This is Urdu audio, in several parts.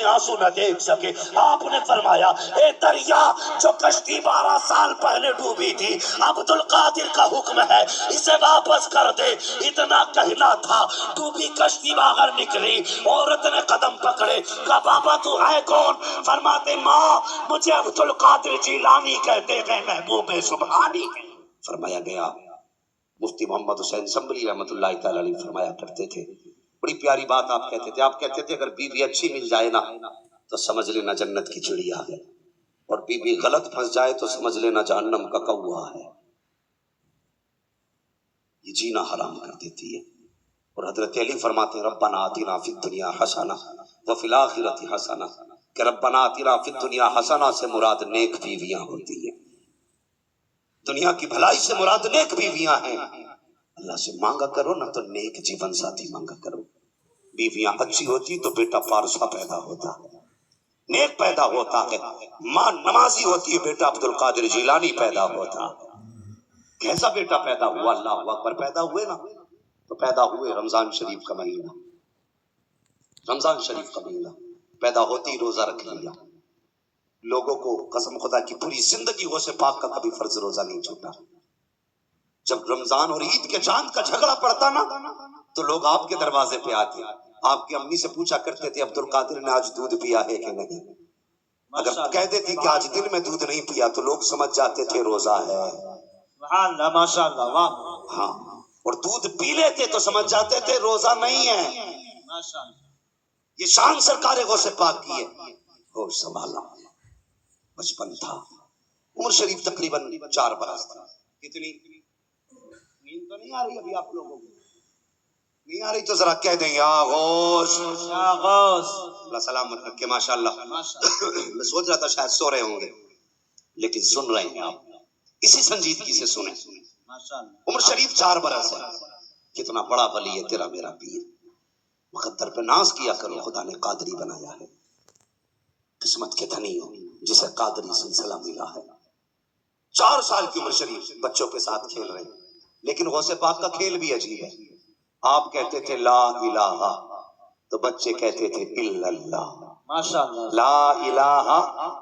آنسو نہ دیکھ سکے. آپ نے فرمایا اے دریا جو کشتی 12 سال پہلے ڈوبی تھی، عبد القادر کا حکم ہے اسے واپس کر دے. اتنا کہنا تھا ڈوبی کشتی باہر نکلی، عورت نے قدم پکڑے، کہا بابا تو ہے کون؟ فرماتے ماں مجھے عبد القادر جیلانی کہتے ہیں، محبوب سبحانی. فرمایا گیا مفتی محمد حسین سنبھلی رحمۃ اللہ تعالی علیہ فرمایا کرتے تھے، بڑی پیاری بات آپ کہتے تھے. آپ کہتے تھے اگر بیوی اچھی مل جائے نا تو سمجھ لینا جنت کی چڑیا ہے، اور بیوی غلط پھنس جائے تو سمجھ لینا جہنم کا کوا ہے. یہ جینا حرام کر دیتی ہے. اور حضرت علی فرماتے ہیں ربنا آتنا فی الدنیا حسنہ وفی الآخرۃ حسنہ، کہ ربنا آتنا فی الدنیا حسنہ سے مراد نیک بیویاں ہوتی ہیں. دنیا کی بھلائی سے مراد نیک بیویاں ہیں. اللہ سے مانگا کرو نہ تو نیک جیون ساتھی مانگا کرو. بیویاں اچھی ہوتی تو بیٹا پارسا پیدا ہوتا ہے، نیک پیدا ہوتا ہے. ماں نمازی ہوتی ہے، بیٹا عبد القادر جیلانی پیدا ہوتا. کیسا بیٹا پیدا ہوا؟ اللہ اکبر. پیدا ہوئے نا تو پیدا ہوئے رمضان شریف کا مہینہ، رمضان شریف کا مہینہ. پیدا ہوتے ہی روزہ رکھ لیا. لوگوں کو قسم خدا کی پوری زندگی غوث پاک کا کبھی فرض روزہ نہیں چھوٹا. جب رمضان اور عید کے چاند کا جھگڑا پڑتا نا تو لوگ آپ کے دروازے پہ آتے، آپ کی امی سے پوچھا کرتے تھے عبد القادر نے آج دودھ پیا ہے کہ نہیں. اگر کہہ دیتی کہ آج دن میں دودھ نہیں پیا تو لوگ سمجھ جاتے تھے روزہ ہے. ماشاء اللہ واہ. ہاں، اور دودھ پی لیتے تو سمجھ جاتے تھے روزہ نہیں ہے. ماشاء اللہ. یہ شان سرکار غوث پاک کی ہے. ہوش سنبھالا. بچپن تھا، عمر شریف تقریباً 4 برس تھا. کتنی نیند تو نہیں آ رہی ابھی آپ لوگوں کو؟ نہیں آ رہی تو ذرا کہہ دیں یا غوث. یا غوث. اللہ سلامت رکھے. ماشاء اللہ. میں سوچ رہا تھا شاید سو رہے ہوں گے لیکن سن رہے ہیں آپ. اسی سنجیدگی سے سنیں. عمر شریف 4 برس ہے. کتنا بڑا ولی ہے تیرا میرا پیر. مقدر پہ ناز کیا کرو، خدا نے قادری بنایا ہے. قسمت کے دھنی ہو جسے قادری سلسلہ ملا ہے. 4 سال کی عمر شریف بچوں کے ساتھ کھیل رہے ہیں. لیکن غوث پاک کا کھیل بھی عجیب ہے. آپ کہتے تھے لا الہ تو بچے کہتے تھے الا اللہ. ماشاء اللہ. لا الہ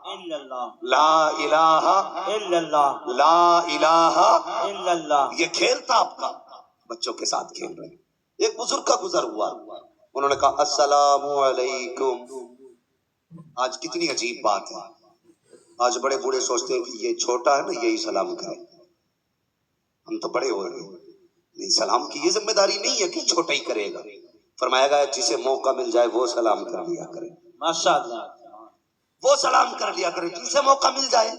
الا اللہ. لا الہ الا اللہ. لا الہ الا اللہ. یہ کھیل تھا آپ کا. بچوں کے ساتھ کھیل رہے ہیں. ایک بزرگ کا گزر ہوا، انہوں نے کہا السلام علیکم. آج کتنی عجیب بات ہے. آج بڑے بوڑھے سوچتے ہیں کہ یہ چھوٹا ہے نا یہی سلام کرے. ہم تو بڑے ہو گئے. نہیں، سلام کی یہ ذمہ داری نہیں ہے کہ چھوٹا ہی کرے گا. فرمایا گیا جسے موقع مل جائے وہ سلام کر لیا کرے. ماشاء اللہ. وہ سلام کر لیا کرے جسے موقع مل جائے.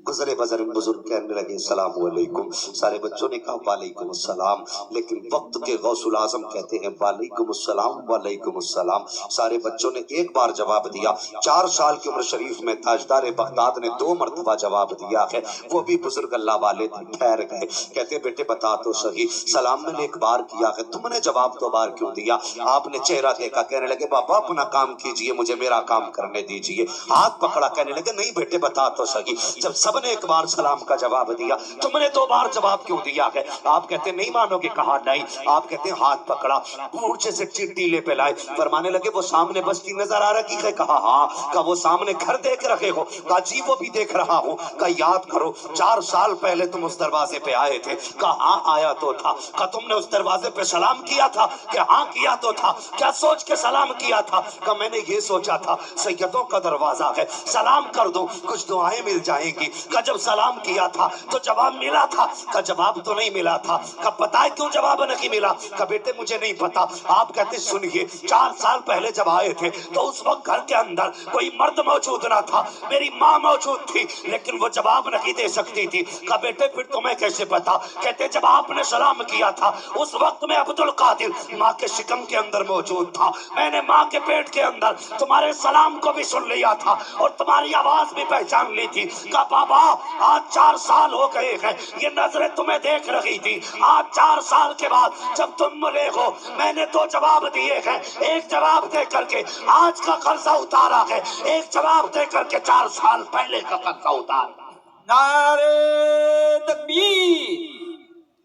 گزرے بزرگ کہنے لگے السلام علیکم. سارے بچوں نے کہا وعلیکم السلام، لیکن وقت کے غوث الاعظم کہتے ہیں وعلیکم السلام وعلیکم السلام. سارے بچوں نے ایک بار جواب دیا. 4 سال کی عمر شریف میں تاجدار بغداد نے 2 مرتبہ جواب دیا ہے. وہ بھی بزرگ اللہ والے ٹھہر گئے. کہتے بیٹے بتا تو صحیح، سلام میں نے ایک بار کیا ہے، تم نے جواب 2 بار کیوں دیا؟ آپ نے چہرہ دیکھا، کہنے لگے بابا اپنا کام کیجئے، مجھے میرا کام کرنے دیجئے. ہاتھ پکڑا، کہنے لگے نہیں بیٹے بتا تو صحیح، جب سب نے ایک بار سلام کا جواب دیا تم نے 2 بار جواب کیوں دیا ہے؟ آپ کہتے نہیں مانو گے. کہا نہیں. آپ کہتے ہاتھ پکڑا، مورچے سے ٹیلے پہ لائے. فرمانے لگے وہ سامنے بستی نظر آ رہی ہے؟ کہا ہاں. کہا وہ سامنے گھر دیکھ رہے ہو؟ کہا جی وہ بھی دیکھ رہا ہوں. کہا یاد کرو 4 سال پہلے تم اس دروازے پہ آئے تھے؟ کہا ہاں آیا تو تھا. کہا تم نے اس دروازے پہ سلام کیا تھا؟ کہ ہاں کیا تو تھا. کیا سوچ کے سلام کیا تھا؟ کہا میں نے یہ سوچا تھا سیدوں کا دروازہ ہے، سلام کر دو کچھ دعائیں مل جائیں گی. کہا جب سلام کیا تھا تو جواب ملا تھا؟ کہا جواب تو نہیں ملا تھا. کہا پتہ ہے کیوں جواب نہیں ملا؟ کہا بیٹے مجھے نہیں پتا. آپ کہتے سنیے 4 سال پہلے جب آئے تھے تو اس وقت گھر کے اندر کوئی مرد موجود نہ تھا، میری ماں موجود تھی لیکن وہ جواب نہیں دے سکتی تھی. کہا بیٹے پھر تمہیں کیسے پتا؟ کہتے جب آپ نے سلام کیا تھا اس وقت میں عبد القادر ماں کے شکم کے اندر موجود تھا. میں نے ماں کے پیٹ کے اندر تمہارے سلام کو بھی سن لیا تھا اور تمہاری آواز بھی پہچان لی تھی. کہا بابا آج 4 سال ہو گئے ہیں، یہ نظریں تمہیں دیکھ رہی تھی. آج 4 سال کے بعد جب تم ملے ہو میں نے 2 جواب دیے ہیں. ایک جواب دے کر کے آج کا قرضہ اتارا ہے، ایک جواب دے کر کے 4 سال پہلے کا قرضہ اتارا. نعرے تکبیر،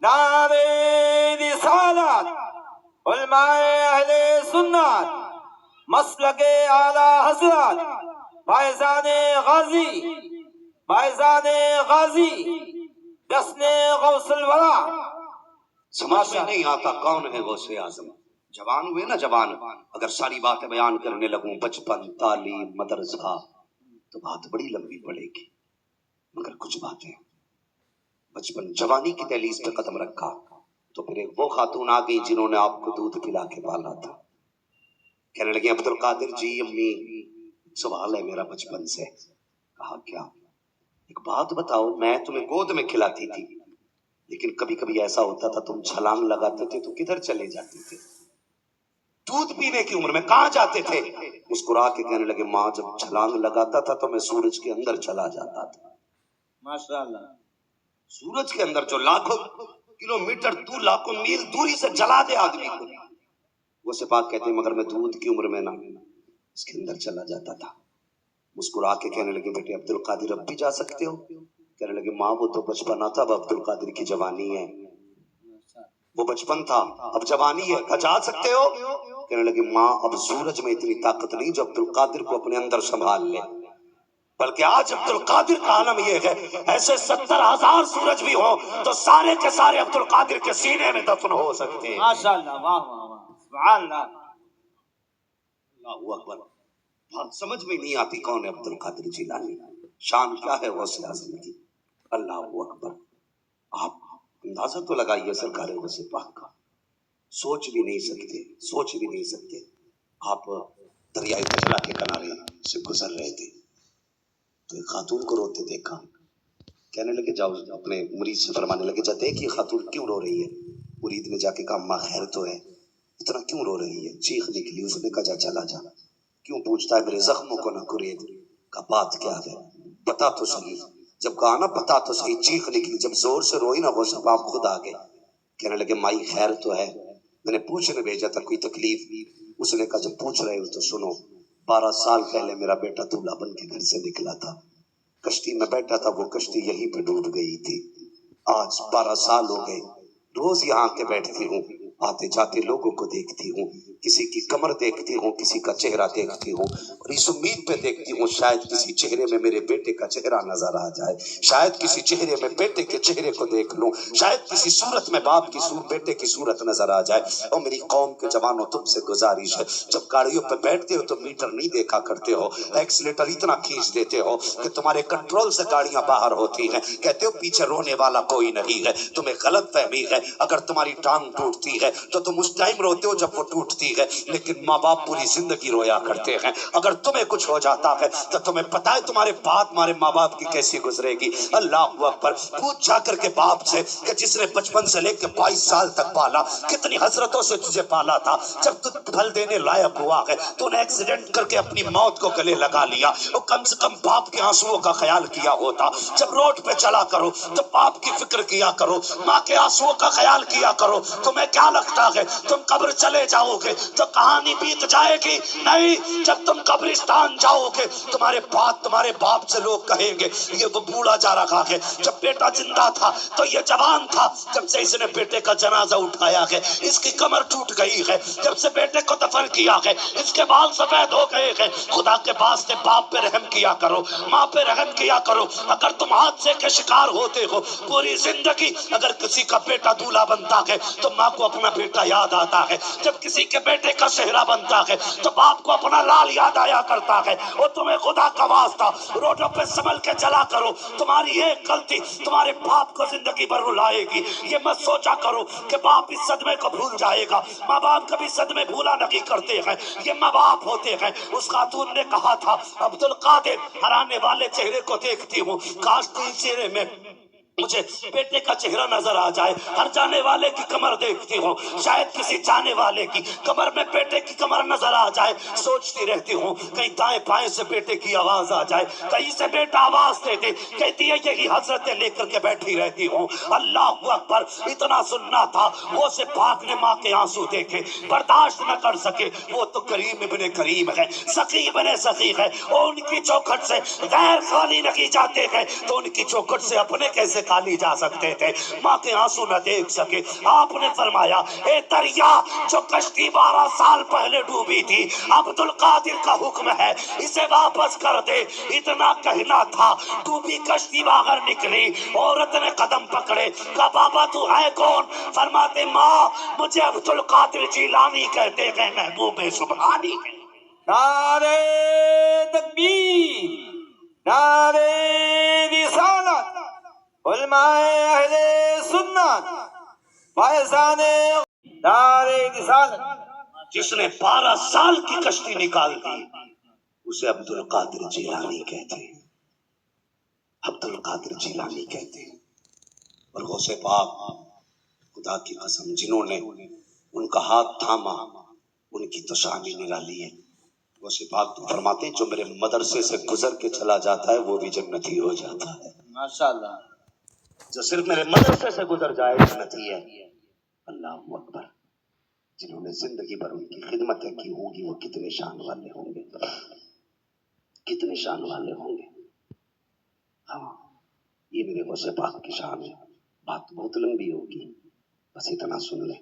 نعرے رسالت، علماء اہل سنت مسلک اعلی حضرت فیضان غازی جسن غوث الورا. سمجھ میں نہیں آتا کون ہے غوث اعظم. جوان ہوئے نا جوان، اگر ساری باتیں بیان کرنے لگوں بچپن، تعلیم، مدرسہ، تو بات بڑی لمبی پڑے گی. مگر کچھ باتیں بچپن جوانی کی دہلیز پہ قدم رکھا تو پھر ایک وہ خاتون آ گئی جنہوں نے آپ کو دودھ پلا کے پالا تھا. کہنے لگے عبد القادر جی امی سوال ہے میرا بچپن سے. کہا کیا؟ ایک بات بتاؤ، میں تمہیں گود میں کھلاتی تھی لیکن کبھی کبھی ایسا ہوتا تھا تم چھلانگ لگاتے تھے تو کدھر چلے جاتے تھے؟ دودھ پینے کی عمر میں کہاں جاتے تھے؟ مسکرا کے کہنے لگے ماں جب چھلانگ لگاتا تھا تو میں سورج کے اندر چلا جاتا تھا. ماشاءاللہ. سورج کے اندر جو لاکھوں کلومیٹر دور، لاکھوں میل دوری سے جلا دے آدمی کو، وہ سپاہ کہتے ہیں مگر میں دودھ کی عمر میں نا اس کے اندر چلا جاتا تھا. مسکرا کے کہنے لگے بیٹے عبد القادر اب بھی جا سکتے ہو؟ کہنے لگے ماں وہ تو بچپنا تھا، اب عبد القادر کی جوانی ہے. وہ بچپن تھا اب جوانی ہے، جا سکتے ہو؟ کہنے لگے ماں اب سورج میں اتنی طاقت نہیں جو عبد القادر کو اپنے اندر سنبھال لے، بلکہ آج عبد القادر کا عالم یہ ہے ایسے 70,000 سورج بھی ہوں تو سارے کے سارے عبد القادر کے سینے میں دفن ہو سکتے ہیں. ماشاءاللہ. واہ واہ واہ. سبحان اللہ. اللہ اکبر. بات سمجھ میں نہیں آتی کون ہے عبد القادر جیلانی، شان کیا ہے غوث اعظم کی. اللہ اکبر. آپ اندازہ تو لگائیے سرکار غوث پاک کا. سوچ بھی نہیں سکتے. آپ دریائے دجلہ کے کنارے سے گزر رہے تھے تو ایک خاتون کو روتے دیکھا. کہنے لگے جاؤ اپنے مرید سے فرمانے لگے جا دیکھ یہ خاتون کیوں رو رہی ہے. مرید نے جا کے کہا ماں خیر تو ہے، اتنا کیوں رو رہی ہے؟ چیخ نکلی. اس نے کہا جا چلا جا، کیوں پوچھتا ہے؟ میرے زخموں کو نہ کرید. کہا بات کیا ہے بتا تو صحیح. جب کہا نا بتا تو صحیح، چیخ نکلی. جب زور سے روئی نا وہ سب آپ خود آ گئے. کہنے لگے مائی خیر تو ہے، میں نے پوچھنے بھیجا تھا کوئی تکلیف؟ اس نے کہا جب پوچھ رہے ہو تو سنو. 12 سال پہلے میرا بیٹا دولہا بن کے گھر سے نکلا تھا، کشتی میں بیٹھا تھا، وہ کشتی یہیں پہ ڈوب گئی تھی. آج 12 سال ہو گئے، روز یہاں کے بیٹھتی ہوں، آتے جاتے لوگوں کو دیکھتی ہوں، کسی کی کمر دیکھتی ہوں، کسی کا چہرہ دیکھتی ہوں، اور اس امید پہ دیکھتی ہوں شاید کسی چہرے میں میرے بیٹے کا چہرہ نظر آ جائے، شاید کسی چہرے میں بیٹے کے چہرے کو دیکھ لوں، شاید کسی صورت میں باپ کی بیٹے کی صورت نظر آ جائے. اور میری قوم کے جوانوں تم سے گزارش ہے جب گاڑیوں پہ بیٹھتے ہو تو میٹر نہیں دیکھا کرتے ہو، ایکسیلیٹر اتنا کھینچ دیتے ہو کہ تمہارے کنٹرول سے گاڑیاں باہر ہوتی ہیں. کہتے ہو پیچھے رونے والا کوئی نہیں ہے، تمہیں غلط فہمی ہے. اگر تمہاری ٹانگ ٹوٹتی ہے تو تم اس ٹائم روتے ہو جب وہ ٹوٹتی ہے، لیکن ماں باپ پوری زندگی رویا کرتے ہیں. اگر تمہیں کچھ ہو جاتا ہے تو تمہیں پتا ہے تمہارے بعد تمہارے ماں باپ کی کیسی گزرے گی. اللہ اکبر. پوچھ جا کر کے باپ سے کہ جس نے بچپن سے لے کے 22 سال تک پالا، کتنی حسرتوں سے تجھے پالا تھا، جب تو پھل دینے لائق ہوا ہے تو نے ایکسیڈنٹ کر کے اپنی موت کو گلے لگا لیا. اور کم سے کم باپ کے آنسوؤں کا خیال کیا ہوتا. جب روڈ پہ چلا کرو تو باپ کی فکر کیا کرو، ماں کے آنسوؤں کا خیال کیا کرو. تمہیں کیا لگتا ہے تم قبر چلے جاؤ گے تو کہانی بیت جائے گی؟ نہیں، جب تم قبرستان جاؤ گے تمہارے بعد تمہارے باپ سے لوگ کہیں گے یہ وہ بوڑھا جا رہا ہے، جب بیٹا زندہ تھا تو یہ جوان تھا، جب سے اس نے بیٹے کا جنازہ اٹھایا ہے اس کی کمر ٹوٹ گئی ہے، جب سے بیٹے کو دفن کیا ہے اس کے بال سفید ہو گئے ہیں. خدا کے واسطے باپ پہ رحم کیا کرو، ماں پہ رحم کیا کرو. اگر تم حادثے کے شکار ہوتے ہو پوری زندگی، اگر کسی کا بیٹا دولہا بنتا ہے تو ماں کو اپنا بیٹا یاد آتا ہے، جب کسی کے بیٹے کا صحرا بنتا ہے تو باپ کو اپنا لال یاد آیا کرتا ہے. اور تمہیں خدا کا واسطہ روڈوں پہ سنبھل کے چلا کرو، تمہاری ایک غلطی تمہارے باپ کو زندگی بھر رلائے گی. یہ مت سوچا کرو کہ باپ اس صدمے کو بھول جائے گا، ماں باپ کبھی صدمے بھولا نہیں کرتے ہیں، یہ ماں باپ ہوتے ہیں. اس خاتون نے کہا تھا عبد القادر ہر آنے والے چہرے کو دیکھتی ہوں، کاش تیرے چہرے میں مجھے بیٹے کا چہرہ نظر آ جائے. ہر جانے والے کی کمر دیکھتی ہوں، شاید کسی جانے والے کی کمر میں بیٹے کی کمر نظر آ جائے. سوچتی رہتی ہوں کہیں دائیں بائیں سے بیٹے کی آواز آ جائے، کہیں سے بیٹا آواز دے دے. کہتی ہے یہی حضرتیں لے کر کے بیٹھی رہتی ہوں. اللہ اکبر. اتنا سننا تھا وہ سے پاک نے ماں کے آنسو دیکھے، برداشت نہ کر سکے. وہ تو کریم ابن کریم ہے، سخی ابن سخی ہے، اور ان کی چوکھٹ سے غیر خالی نہیں جاتے ہیں تو ان کی چوکھٹ سے اپنے کیسے نکالی جا سکتے تھے، ماں کے آنسو نہ دیکھ سکے. آپ نے فرمایا اے دریا جو کشتی 12 سال پہلے ڈوبی تھی، عبد القادر کا حکم ہے اسے واپس کر دے. اتنا کہنا تھا، ڈوبی کشتی باہر نکلی، عورت نے قدم پکڑے، کہا بابا تو ہے کون؟ فرماتے ماں مجھے عبد القادر جیلانی کہتے ہیں، محبوب سبحانی. نعرہ تکبیر، نعرہ رسالت، علماء اہل سنت، فائزان نعرہ رسالت. جس نے 12 سال کی کشتی نکال دی اسے عبد القادر جیلانی کہتے ہیں، عبد القادر جیلانی کہتے ہیں. اور غوث پاک خدا کی قسم جنہوں نے ان کا ہاتھ تھاما ان کی تو شان ہی نرالی ہے. غوث پاک تو فرماتے ہیں جو میرے مدرسے سے گزر کے چلا جاتا ہے وہ بھی جنتی ہو جاتا ہے. ماشاءاللہ. جو صرف میرے مدرسے سے گزر جائے جنتی ہے. اللہ اکبر. جنہوں نے زندگی بھر ان کی خدمتیں کی ہوں گی وہ کتنے شان والے ہوں گے، کتنے شان والے ہوں گے. ہاں یہ میرے غوث پاک کی شان ہے. بات بہت لمبی ہوگی، بس اتنا سن لیں.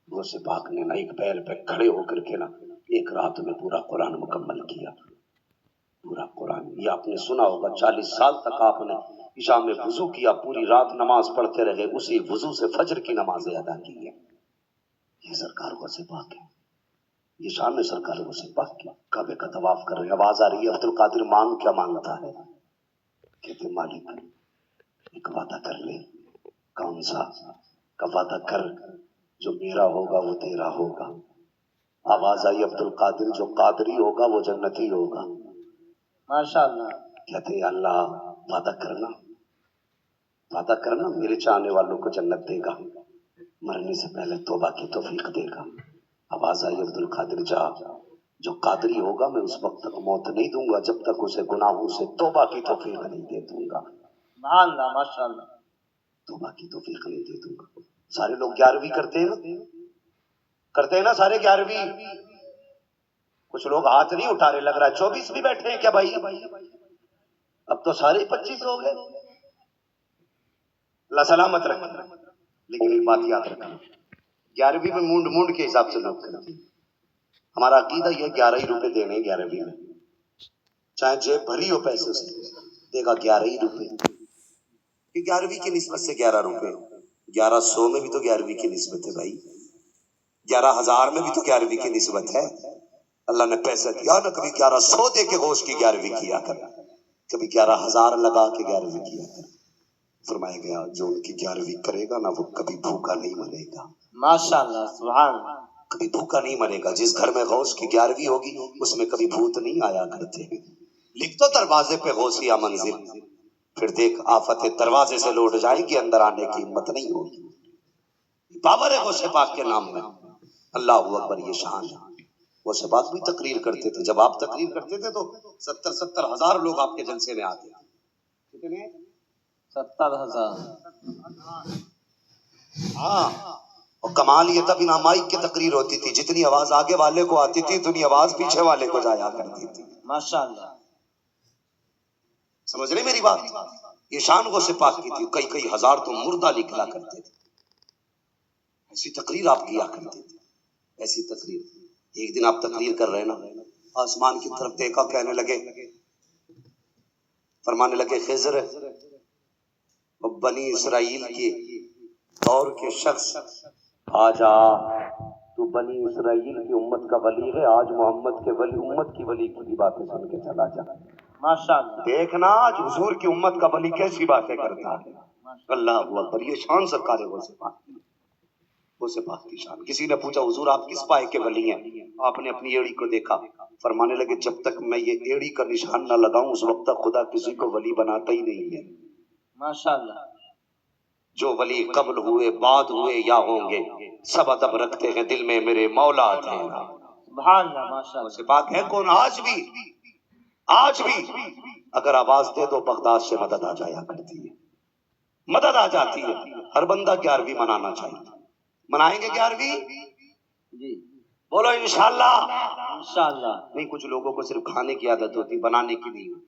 غوث پاک نے نہ ایک پیر پہ کھڑے ہو کر کے نہ ایک رات میں پورا قرآن مکمل کیا. پورا قرآن یہ آپ نے سنا ہوگا. 40 سال تک آپ نے عشاء میں وضو کیا، پوری رات نماز پڑھتے رہے، اسی وضو سے فجر کی نمازیں ادا کی ہیں. یہ سرکار غوث پاک ہے، یہ شان ہے سرکار غوث پاک کی. کعبے کا طواف کر رہے، آواز آ رہی ہے عبد القادر مانگ کیا مانگتا ہے؟ کہتے مالک ایک وعدہ کر لے. کون سا؟ کا وعدہ کر جو میرا ہوگا وہ تیرا ہوگا. آواز آئی عبد القادر جو قادری ہوگا وہ جنتی ہوگا. ماشاءاللہ. کہتے اللہ وعدہ کرنا، وعدہ کرنا میرے چاہنے والوں کو جنت دے گا، مرنے سے پہلے توبہ کی توفیق دے گا. آواز آئی عبد القادر جا جو قادری ہوگا میں اس وقت تک موت نہیں دوں گا جب تک اسے گناہوں سے توبہ کی توفیق نہیں دے دوں گا. سبحان اللہ. ماشاءاللہ. توبہ کی توفیق نہیں دے دوں گا. سارے لوگ 11ویں کرتے ہیں نا، کرتے ہیں نا سارے 11ویں. کچھ لوگ ہاتھ نہیں اٹھا رہے، لگ رہا ہے 24 بھی بیٹھے ہیں کیا بھائی؟ اب تو سارے 25 ہو گئے. اللہ سلامت رکھے. لیکن ایک بات یاد رکھنا، 11ویں میں مونڈ مونڈ کے حساب سے لوگ کرتے ہیں. ہمارا عقیدہ یہ 11 ہی روپے دینے 11ویں میں، چاہے جیب بھری ہو پیسے سے دے گا 11 ہی روپے. کہ 11ویں کی نسبت سے 11 روپے، 1100 میں بھی تو 11ویں کی نسبت ہے بھائی، 11,000 میں بھی تو 11ویں کی نسبت ہے. اللہ نے پیسہ دیا نہ کبھی 1100 دے کے گوشت کی 11ویں کیا کر، کبھی 11,000 لگا کے 11ویں کیا کر. فرمایا گیا جو ان کی 11ویں کرے گا نا وہ کبھی بھوکا نہیں مرے گا. ماشاءاللہ. سبحان اللہ. کبھی بھوکا نہیں مرے گا. جس گھر میں غوث کی 11ویں ہوگی اس میں کبھی بھوت نہیں آیا کرتے. لکھ دو دروازے پہ غوثیہ منزل، پھر دیکھ آفت دروازے سے لوٹ جائیں گی، اندر آنے کی ہمت نہیں ہوگی. پاور ہے غوث پاک کے نام میں. اللہ اکبر. یہ شان ہے. غوث پاک بھی تقریر کرتے تھے. جب آپ تقریر کرتے تھے تو 70 ہزار لوگ آپ کے جلسے میں آتے تھے. کتنے؟ 70,000. ہاں. اور کمال یہ تھا بنا مائک کی تقریر ہوتی تھی، جتنی آواز آگے والے کو آتی تھی اتنی آواز پیچھے والے کو جایا کرتی تھی. ماشاءاللہ. سمجھ رہے میری بات؟ یہ شان غوث پاک کی تھی. کئی ہزار تو مردہ نکلا کرتے تھے. ایسی تقریر آپ کیا کرتے تھے، ایسی تقریر. ایک دن آپ تقریر کر رہے نا، آسمان کی طرف دیکھا، کہنے لگے، فرمانے لگے خضر اور بنی اسرائیل کے دور کے شخص آجا، تو بنی اسرائیل کی امت کا ولی ہے، آج محمد کے ولی امت کی ولی کی باتیں سن کے چلا جا. ماشاءاللہ. دیکھنا آج حضور کی امت کا ولی کیسی باتیں کرتا ہے. اللہ اکبر. یہ شان سرکار غوث پاک کی، غوث پاک کی شان. کسی نے پوچھا حضور آپ کس پائے کے ولی ہیں؟ آپ نے اپنی ایڑی کو دیکھا، فرمانے لگے جب تک میں یہ ایڑی کا نشان نہ لگاؤں اس وقت تک خدا کسی کو ولی بناتا ہی نہیں ہے. ماشاءاللہ. جو ولی قبل ہوئے بعد ہوئے یا ہوں گے سب ادب رکھتے ہیں دل میں میرے مولا تیرا. سبحان اللہ. ماشاءاللہ. غوث پاک ہے کون؟ آج بھی اگر آواز دے دو بغداد سے مدد آ جایا کرتی ہے، مدد آ جاتی ہے. ہر بندہ 11ویں منانا چاہیے. منائیں گے 11ویں؟ جی بولو انشاءاللہ. انشاءاللہ. نہیں، کچھ لوگوں کو صرف کھانے کی عادت ہوتی، بنانے کی نہیں ہوتی.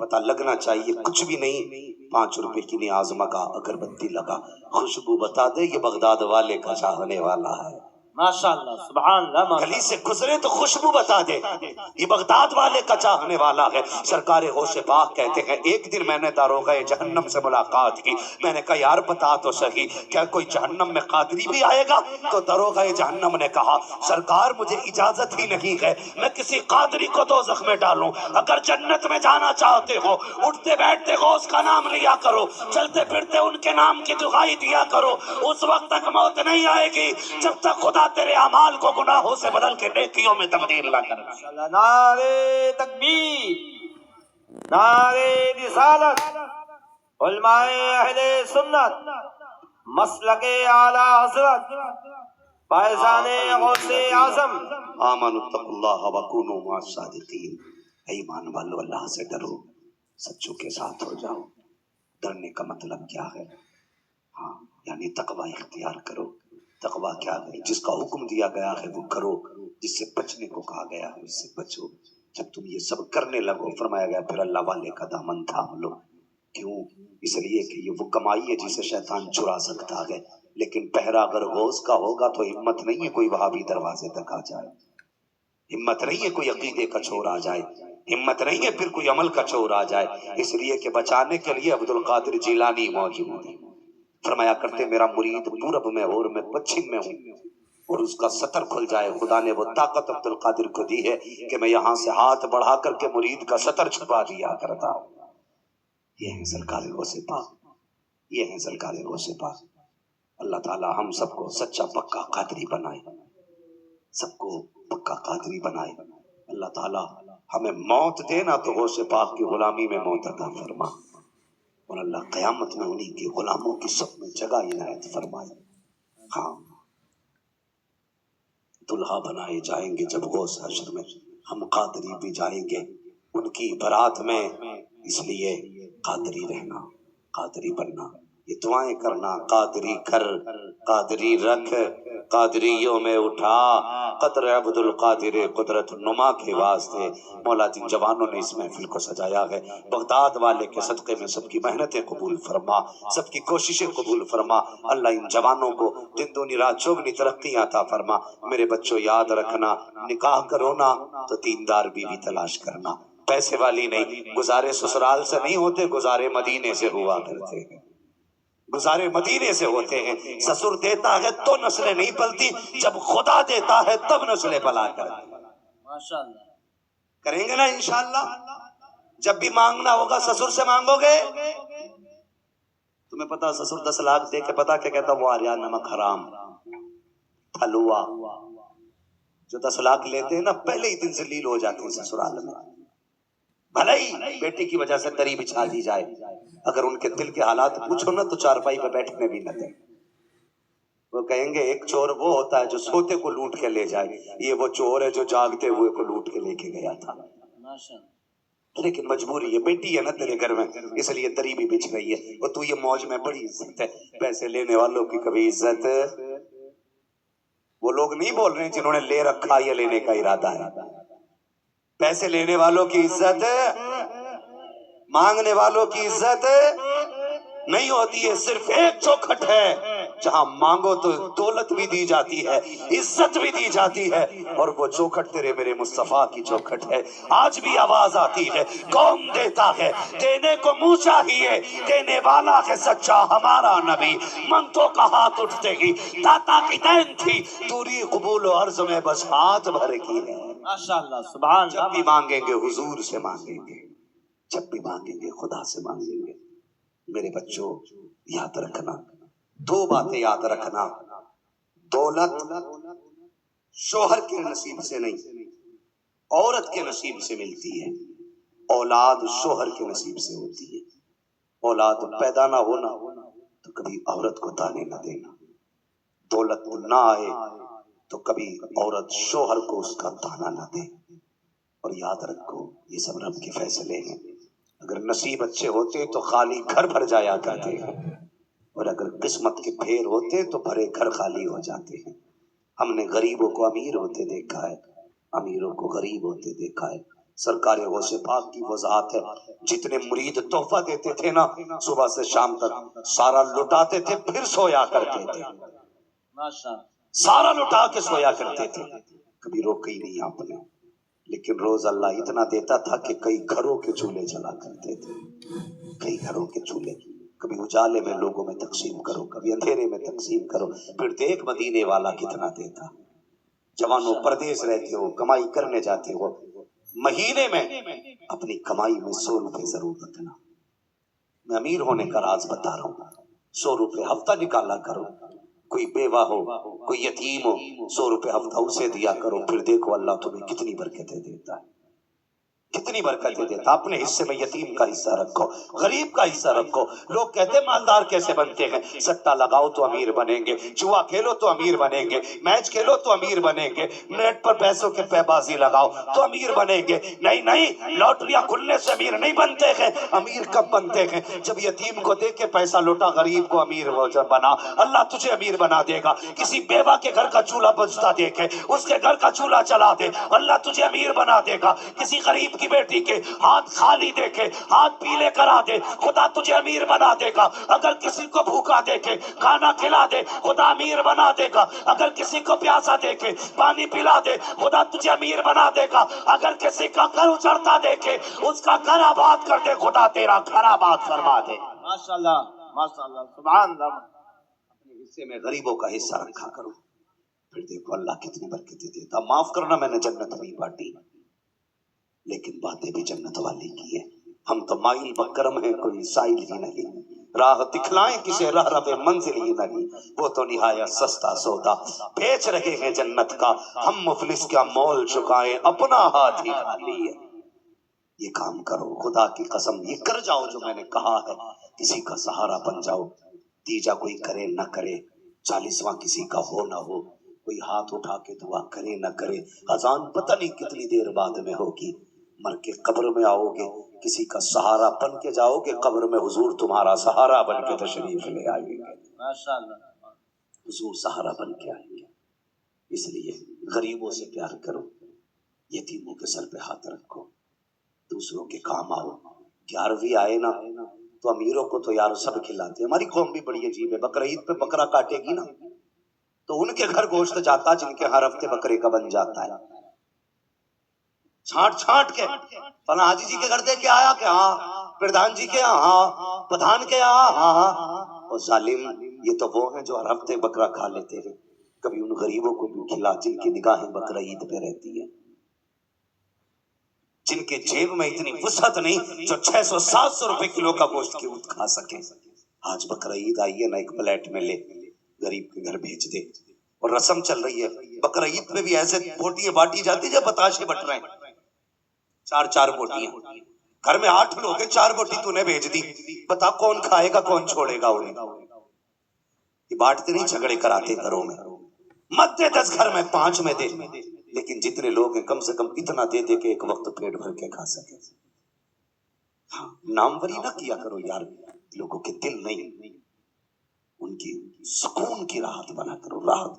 پتہ لگنا چاہیے کچھ بھی نہیں، 5 روپے کی نیاز مگا اگربتی لگا، خوشبو بتا دے یہ بغداد والے کا چاہنے والا ہے۔ ماشاءاللہ سبحان اللہ گلی سے گزرے تو خوشبو بتا دے یہ بغداد والے کا چاہنے والا ہے۔ سرکار غوث پاک کہتے ہیں ایک دن میں نے داروغہ جہنم سے ملاقات کی، میں نے کہا یار بتا تو صحیح کیا کوئی جہنم میں قادری بھی آئے گا؟ تو داروغہ جہنم نے کہا سرکار مجھے اجازت ہی نہیں ہے میں کسی قادری کو دوزخ میں ڈالوں، اگر جنت میں جانا چاہتے ہو اٹھتے بیٹھتے غوث کا نام لیا کرو، چلتے پھرتے ان کے نام کی دعائی دیا کرو، اس وقت تک موت نہیں آئے گی جب تک خدا تیرے اعمال کو گناہوں سے بدل کے نیکیوں میں تبدیل نہ کرے۔ نعرے تکبیر، نعرے رسالت، علماء اہل سنت، مسلک اعلی حضرت، فائزان غوث اعظم۔ آمنوا اتقوا اللہ وکونوا مع الصادقین، اے ایمان والو اللہ سے ڈرو، سچوں کے ساتھ ہو جاؤ۔ ڈرنے کا مطلب کیا ہے؟ ہاں یعنی تقوی اختیار کرو۔ تقوی کیا ہے؟ جس کا حکم دیا گیا ہے وہ کرو، جس سے بچنے کو کہا گیا ہے اس سے بچو۔ جب تم یہ سب کرنے لگو فرمایا گیا پھر اللہ والے کا دامن تھام لو۔ کیوں؟ اس لیے کہ یہ وہ کمائی ہے جسے شیطان چرا سکتا ہے، لیکن پہرا اگر غوث کا ہوگا تو ہمت نہیں ہے کوئی وہابی دروازے تک آ جائے، ہمت نہیں ہے کوئی عقیدے کا چور آ جائے، ہمت نہیں ہے پھر کوئی عمل کا چور آ جائے۔ اس لیے کہ بچانے کے لیے عبد القادر جیلانی موجود ہے۔ فرمایا کرتے میرا مرید پورب میں اور میں پچھم میں ہوں، اور اس کا سطر کھل جائے، خدا نے وہ طاقت عبد القادر کو دی ہے کہ میں یہاں سے ہاتھ بڑھا کر کے مرید کا سطر چھپا دیا کرتا ہوں۔ یہ ہے سرکار غوث پاک، یہ ہے سرکار غوث پاک۔ اللہ تعالی ہم سب کو سچا پکا قادری بنائے، سب کو پکا قادری بنائے۔ اللہ تعالی ہمیں موت دینا تو غوث پاک کی غلامی میں موت عطا فرما، اور اللہ قیامت میں انہی کے غلاموں کی صف میں جگہ عنایت فرمائے۔ ہاں دلہا بنائے جائیں گے جب غوث حشر میں، ہم قادری بھی جائیں گے ان کی برات میں، اس لیے قادری رہنا، قادری بننا، یہ دعائیں کرنا، قادری کر، قادری رکھ، قادریوں میں اٹھا، قدر عبد القادر قدرت نما کے واسطے۔ مولا جن جوانوں نے اس محفل کو سجایا ہے بغداد والے کے صدقے میں سب کی محنتیں قبول فرما، سب کی کوششیں قبول فرما۔ اللہ ان جوانوں کو دن دونی رات چوگنی ترقی عطا فرما۔ میرے بچوں یاد رکھنا نکاح کرو نا تو دیندار بیوی تلاش کرنا، پیسے والی نہیں۔ گزارے سسرال سے نہیں ہوتے، گزارے مدینے سے ہوا کرتے ہیں، گزارے مدینے سے ہوتے ہیں۔ سسر دیتا ہے تو نسلیں نہیں پلتی، جب خدا دیتا ہے تب نسلیں پلا کرتی۔ ماشاءاللہ کریں گے نا انشاءاللہ؟ جب بھی مانگنا ہوگا سسر سے مانگو گے؟ تمہیں پتا سسر 10 لاکھ دے کے پتا کیا کہتا وہ آریا نمک حرام حلوا، جو 10 لاکھ لیتے ہیں نا پہلے ہی دن ذلیل ہو جاتے ہیں سسرال میں۔ بھلے ہی بیٹی کی وجہ سے دری بچھا دی جائے، اگر ان کے دل کے حالات پوچھو نا تو چارپائی پہ بیٹھنے بھی نہ دیں۔ وہ کہیں گے ایک چور وہ ہوتا ہے جو سوتے کو لوٹ کے لے جائے، یہ وہ چور ہے جو جاگتے ہوئے کو لوٹ کے لے کے گیا تھا۔ لیکن مجبوری ہے، بیٹی ہے نا تیرے گھر میں اس لیے دری بھی بچھ گئی ہے، اور تو یہ موج میں بڑی عزت ہے۔ پیسے لینے والوں کی کبھی عزت، وہ لوگ نہیں بول رہے ہیں جنہوں نے لے رکھا یا لینے کا ارادہ ہے۔ پیسے لینے والوں کی عزت، مانگنے والوں کی عزت نہیں ہوتی ہے، صرف ایک چوکھٹ ہے جہاں مانگو تو دولت بھی دی جاتی ہے، عزت بھی دی جاتی ہے، اور وہ چوکھٹ تیرے میرے مصطفیٰ کی چوکھٹ ہے۔ آج بھی آواز آتی ہے کون دیتا ہے، دینے کو منہ چاہیے، دینے والا ہے سچا ہمارا نبی۔ منتوں کا ہاتھ اٹھتے ہی داتا کی دین تھی، دوری قبول و عرض میں بس ہاتھ بھر کی ہے۔ ماشاءاللہ سبحان اللہ۔ جب بھی مانگیں گے حضور سے مانگیں گے، جب بھی مانگیں گے خدا سے مانگیں گے۔ میرے بچوں یاد رکھنا 2 باتیں یاد رکھنا، دولت شوہر کے نصیب سے نہیں عورت کے نصیب سے ملتی ہے، اولاد شوہر کے نصیب سے ہوتی ہے۔ اولاد پیدا نہ ہونا تو کبھی عورت کو تانے نہ دینا، دولت نہ آئے تو کبھی عورت شوہر کو اس کا تانا نہ دے۔ اور یاد رکھو یہ سب رب کے فیصلے ہیں، اگر نصیب اچھے ہوتے تو خالی گھر بھر جایا کرتے ہیں، اور اگر قسمت کے پھیر ہوتے تو بھرے گھر خالی ہو جاتے ہیں۔ ہم نے غریبوں کو امیر ہوتے دیکھا ہے، امیروں کو غریب ہوتے دیکھا ہے۔ سرکار غوث پاک کی وہ ذات ہے جتنے مرید تحفہ دیتے تھے نا صبح سے شام تک سارا لٹاتے تھے پھر سویا کرتے تھے، سارا لٹا کے سویا کرتے تھے، کبھی روکا ہی نہیں آپ نے۔ لیکن روز اللہ اتنا دیتا تھا کہ کئی گھروں کے چولہے جلا کرتے تھے، کئی گھروں کے چولہے، کبھی اجالے میں لوگوں میں تقسیم کرو، کبھی اندھیرے میں تقسیم کرو، پھر دیکھ مدینے والا کتنا دیتا۔ جوانوں پردیس رہتے ہو، کمائی کرنے جاتے ہو، مہینے میں اپنی کمائی میں 100 روپے ضرور رکھنا۔ میں امیر ہونے کا راز بتا رہا ہوں، 100 روپے ہفتہ نکالا کرو، کوئی بیوہ ہو، کوئی یتیم ہو، 100 روپے ہفتہ اسے دیا کرو، پھر دیکھو اللہ تمہیں کتنی برکتیں دیتا ہے، کتنی برکتیں دیتا۔ اپنے حصے میں یتیم کا حصہ رکھو، غریب کا حصہ رکھو۔ لوگ کہتے ہیں مالدار کیسے بنتے ہیں؟ سٹا لگاؤ تو امیر بنیں گے، جوا کھیلو تو امیر بنیں گے، میچ کھیلو تو امیر بنیں گے، نیٹ پر پیسوں کے پہ بازی لگاؤ تو امیر بنیں گے۔ نہیں نہیں، لاٹریاں کھلنے سے امیر نہیں بنتے ہیں۔ امیر کب بنتے ہیں؟ جب یتیم کو دے کے پیسہ لوٹا، غریب کو امیر بنا، اللہ تجھے امیر بنا دے گا۔ کسی بیوہ کے گھر کا چولہا بجتا دیکھے، اس کے گھر کا چولہا چلا دے، اللہ تجھے امیر بنا دے گا۔ کسی غریب کی بیٹی کے ہاتھ خالی دیکھے، ہاتھ پیلے کرا دے، خدا تجھے امیر بنا دے گا۔ اگر کسی کو بھوکا دیکھے، کھانا کھلا دے، خدا امیر بنا دے گا۔ اگر کسی کو پیاسا دیکھے، پانی پلا دے، خدا تجھے امیر بنا دے گا۔ اگر کسی کا گھر اجڑتا دیکھے، اس کا گھر آباد کر دے، خدا تیرا گھر آباد فرما دے۔ ماشاءاللہ ماشاءاللہ سبحان اللہ۔ اپنے حصے میں غریبوں کا حصہ رکھا کرو، پھر دیکھو اللہ کتنی برکتیں دیتا۔ معاف کرنا میں نے جنت نہیں بانٹی، لیکن باتیں بھی جنت والی کی ہے۔ ہم تو مائل بکرم ہیں، کوئی سائل ہی نہیں، راہ دکھلائیں کسے راہ رب منزل ہی نہیں، وہ تو نہایت سستا سودا بیچ رہے ہیں جنت کا، ہم مفلس کیا مول چکائیں، اپنا ہاتھ ہی خالی ہے۔ یہ کام کرو، خدا کی قسم یہ کر جاؤ جو میں نے کہا ہے، کسی کا سہارا بن جاؤ۔ تیجا کوئی کرے نہ کرے، 40واں کسی کا ہو نہ ہو، کوئی ہاتھ اٹھا کے دعا کرے نہ کرے، اذان پتہ نہیں کتنی دیر بعد میں ہوگی، مر کے قبر میں آؤ گے، کسی کا سہارا بن کے جاؤ گے، قبر میں حضور تمہارا سہارا بن کے تشریف لے آئیں گے، ماشاءاللہ۔ حضور سہارا بن کے آئیں گے۔ اس لیے غریبوں سے پیار کرو، یتیموں کے سر پہ ہاتھ رکھو، دوسروں کے کام آؤ۔ 11ویں آئے نا تو امیروں کو تو یار سب کھلاتے ہیں۔ ہماری قوم بھی بڑی عجیب ہے، بقرعید پہ بکرا کاٹے گی نا تو ان کے گھر گوشت جاتا جن کے ہر ہفتے بکرے کا بن جاتا ہے، چھانٹ چھانٹ کے، فلاں حاجی جی کے گھر دے کے آیا کہ ہاں، پردھان جی کے ہاں، پردھان کے ہاں ہاں۔ اور ظالم یہ تو وہ ہیں جو ہر ہفتے بکرا کھا لیتے ہیں، کبھی ان غریبوں کو بھی کھلا جن کی نگاہیں بقرعید پہ رہتی ہیں، جن کے جیب میں اتنی وسعت نہیں جو 600-700 روپے کلو کا گوشت کی اوت کھا سکے۔ آج بقرعید آئی ہے نا، ایک پلیٹ میں لے غریب کے گھر بھیج دے۔ اور رسم چل رہی ہے بقرعید پہ بھی ایسے بوٹیاں بانٹی جاتی جب بتاشے بٹ رہے ہیں، 4 بوٹیاں، گھر میں 8 لوگ ہیں، 4 بوٹی تو نے بھیج دی، بتا کون کھائے گا کون چھوڑے گا انہیں؟ یہ بانٹتے نہیں، جھگڑے کراتے گھروں میں، مت دے 10 گھر میں 5 میں دے، لیکن جتنے لوگ ہیں کم سے کم اتنا دے دے کہ ایک وقت پیٹ بھر کے کھا سکے۔ ہاں، ناموری نہ کیا کرو یار، لوگوں کے دل نہیں، ان کی سکون کی راحت بنا کرو، راحت